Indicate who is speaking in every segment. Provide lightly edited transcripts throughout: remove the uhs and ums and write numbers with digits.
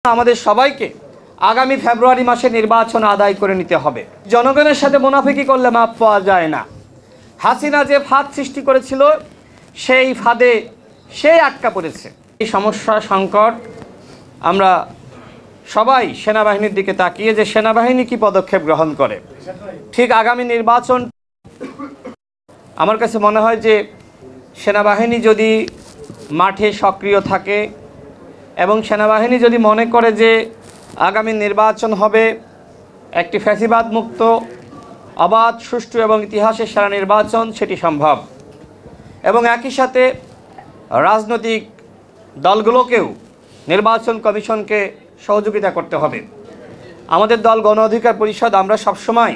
Speaker 1: আমাদের সবাইকে আগামী ফেব্রুয়ারি মাসে নির্বাচন আদায় করে নিতে হবে। জনগণের সাথে মুনাফিকি করলে মাপ পাওয়া যায় না। হাসিনা যে ফাঁদ সৃষ্টি করেছিল সেই ফাঁদে সে আটকা পড়েছে। এই সমস্যা সংকট আমরা সবাই সেনাবাহিনীর দিকে তাকিয়ে যে সেনাবাহিনী কি পদক্ষেপ গ্রহণ করে। ঠিক আগামী নির্বাচন আমার কাছে মনে হয় যে সেনাবাহিনী যদি মাঠে সক্রিয় থাকে এবং সেনাবাহিনী যদি মনে করে যে আগামী নির্বাচন হবে একটি ফ্যাসিবাদ মুক্ত অবাধ সুষ্ঠু এবং ইতিহাসের সেরা নির্বাচন, সেটি সম্ভব। এবং একই সাথে রাজনৈতিক দলগুলোকেও নির্বাচন কমিশনকে সহযোগিতা করতে হবে। আমাদের দল গণ অধিকার পরিষদ আমরা সবসময়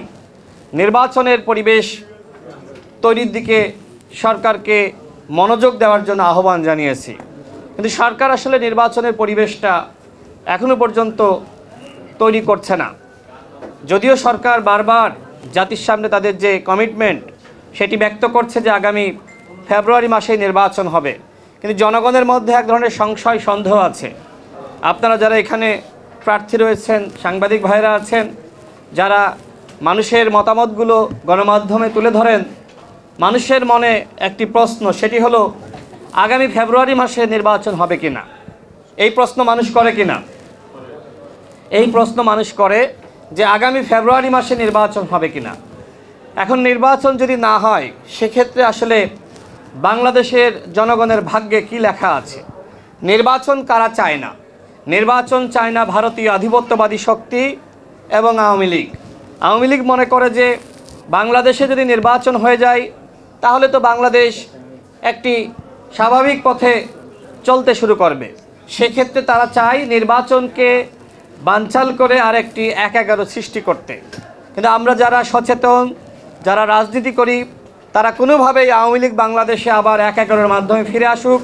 Speaker 1: নির্বাচনের পরিবেশ তৈরির দিকে সরকারকে মনোযোগ দেওয়ার জন্য আহ্বান জানিয়েছি, কিন্তু সরকার আসলে নির্বাচনের পরিবেশটা এখনো পর্যন্ত তৈরি করছে না। যদিও সরকার বারবার জাতির সামনে তাদের যে কমিটমেন্ট সেটি ব্যক্ত করছে যে আগামী ফেব্রুয়ারি মাসেই নির্বাচন হবে, কিন্তু জনগণের মধ্যে এক ধরনের সংশয় সন্দেহ আছে। আপনারা যারা এখানে প্রার্থী রয়েছেন, সাংবাদিক ভাইরা আছেন, যারা মানুষের মতামতগুলো গণমাধ্যমে তুলে ধরেন, মানুষের মনে একটি প্রশ্ন, সেটি হলো আগামী ফেব্রুয়ারি মাসে নির্বাচন হবে কিনা। এই প্রশ্ন মানুষ করে কিনা? এই প্রশ্ন মানুষ করে যে আগামী ফেব্রুয়ারি মাসে নির্বাচন হবে কিনা। এখন নির্বাচন যদি না হয় সেক্ষেত্রে আসলে বাংলাদেশের জনগণের ভাগ্যে কি লেখা আছে? নির্বাচন কারা চায় না? নির্বাচন চায় না ভারতীয় আধিপত্যবাদী শক্তি এবং আওয়ামী লীগ। আওয়ামী লীগ মনে করে যে বাংলাদেশে যদি নির্বাচন হয়ে যায় তাহলে তো বাংলাদেশ একটি স্বাভাবিক পথে চলতে শুরু করবে। সেক্ষেত্রে তারা চায় নির্বাচনকে বানচাল করে আরেকটি ১-১১ সৃষ্টি করতে। কিন্তু আমরা যারা সচেতন, যারা রাজনীতি করি, তারা কোনোভাবেই আওয়ামী লীগ বাংলাদেশে আবার ১-১১-এর মাধ্যমে ফিরে আসুক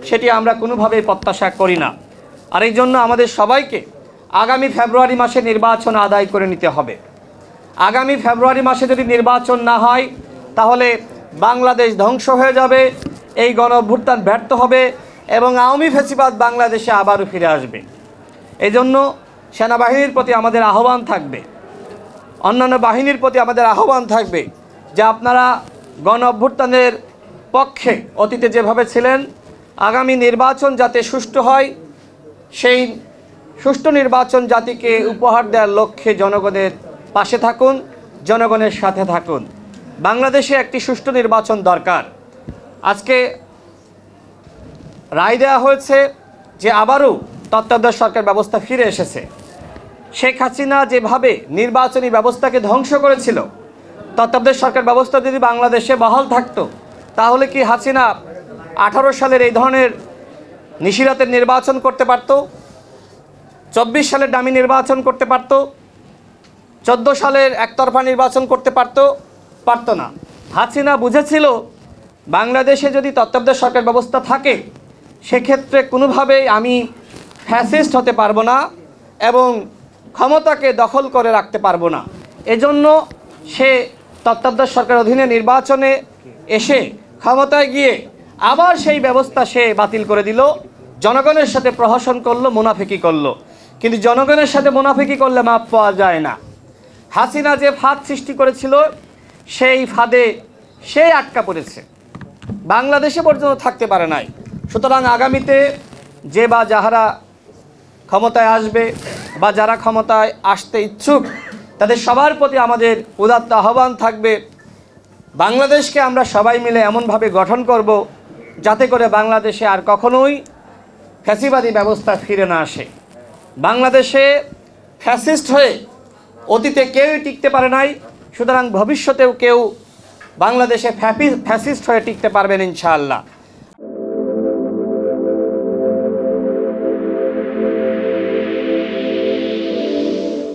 Speaker 1: সেটি আমরা কোনোভাবেই প্রত্যাশা করি না। আর এই জন্য আমাদের সবাইকে আগামী ফেব্রুয়ারি মাসে নির্বাচন আদায় করে নিতে হবে। আগামী ফেব্রুয়ারি মাসে যদি নির্বাচন না হয় তাহলে বাংলাদেশ ধ্বংস হয়ে যাবে, এই গণঅভ্যুত্থান ব্যর্থ হবে এবং আওয়ামী ফ্যাসিবাদ বাংলাদেশে আবারও ফিরে আসবে। এই জন্য সেনাবাহিনীর প্রতি আমাদের আহ্বান থাকবে, অন্যান্য বাহিনীর প্রতি আমাদের আহ্বান থাকবে যে আপনারা গণঅভ্যুত্থানের পক্ষে অতীতে যেভাবে ছিলেন, আগামী নির্বাচন যাতে সুষ্ঠু হয়, সেই সুষ্ঠু নির্বাচন জাতিকে উপহার দেওয়ার লক্ষ্যে জনগণের পাশে থাকুন, জনগণের সাথে থাকুন। বাংলাদেশে একটি সুষ্ঠু নির্বাচন দরকার। আজকে রায় দেওয়া হয়েছে যে আবারও তত্ত্বাবধায়ক সরকার ব্যবস্থা ফিরে এসেছে। শেখ হাসিনা যেভাবে নির্বাচনী ব্যবস্থাকে ধ্বংস করেছিল, তত্ত্বাবধায়ক সরকার ব্যবস্থা যদি বাংলাদেশে বহাল থাকতো তাহলে কি হাসিনা 18 সালের এই ধরনের নিশিরাতের নির্বাচন করতে পারত? 24 সালের ডামি নির্বাচন করতে পারত? 14 সালের একতরফা নির্বাচন করতে পারতো না। হাসিনা বুঝেছিল বাংলাদেশে যদি তত্ত্বাবধায়ক সরকার ব্যবস্থা থাকে সেক্ষেত্রে কোনোভাবেই আমি ফ্যাসিস্ট হতে পারবো না এবং ক্ষমতাকে দখল করে রাখতে পারবো না। এজন্য সে তত্ত্বাবধায়ক সরকার অধীনে নির্বাচনে এসে ক্ষমতায় গিয়ে আবার সেই ব্যবস্থা সে বাতিল করে দিল, জনগণের সাথে প্রহসন করলো, মুনাফিকি করলো। কিন্তু জনগণের সাথে মুনাফিকি করলে মাপ পাওয়া যায় না। হাসিনা যে ফাঁদ সৃষ্টি করেছিল সেই ফাঁদে সে আটকা পড়েছে, বাংলাদেশে পর্যন্ত থাকতে পারে নাই। সুতরাং আগামীতে যে বা যাহারা ক্ষমতায় আসবে বা যারা ক্ষমতায় আসতে ইচ্ছুক তাদের সবার প্রতি আমাদের উদাত্ত আহ্বান থাকবে, বাংলাদেশকে আমরা সবাই মিলে এমনভাবে গঠন করব যাতে করে বাংলাদেশে আর কখনোই ফ্যাসিবাদী ব্যবস্থা ফিরে না আসে। বাংলাদেশে ফ্যাসিস্ট হয়ে অতীতে কেউই টিকতে পারে নাই, সুতরাং ভবিষ্যতেও কেউ বাংলাদেশে ফ্যাসিস্ট হয়ে টিকতে পারবেন ইনশাআল্লাহ।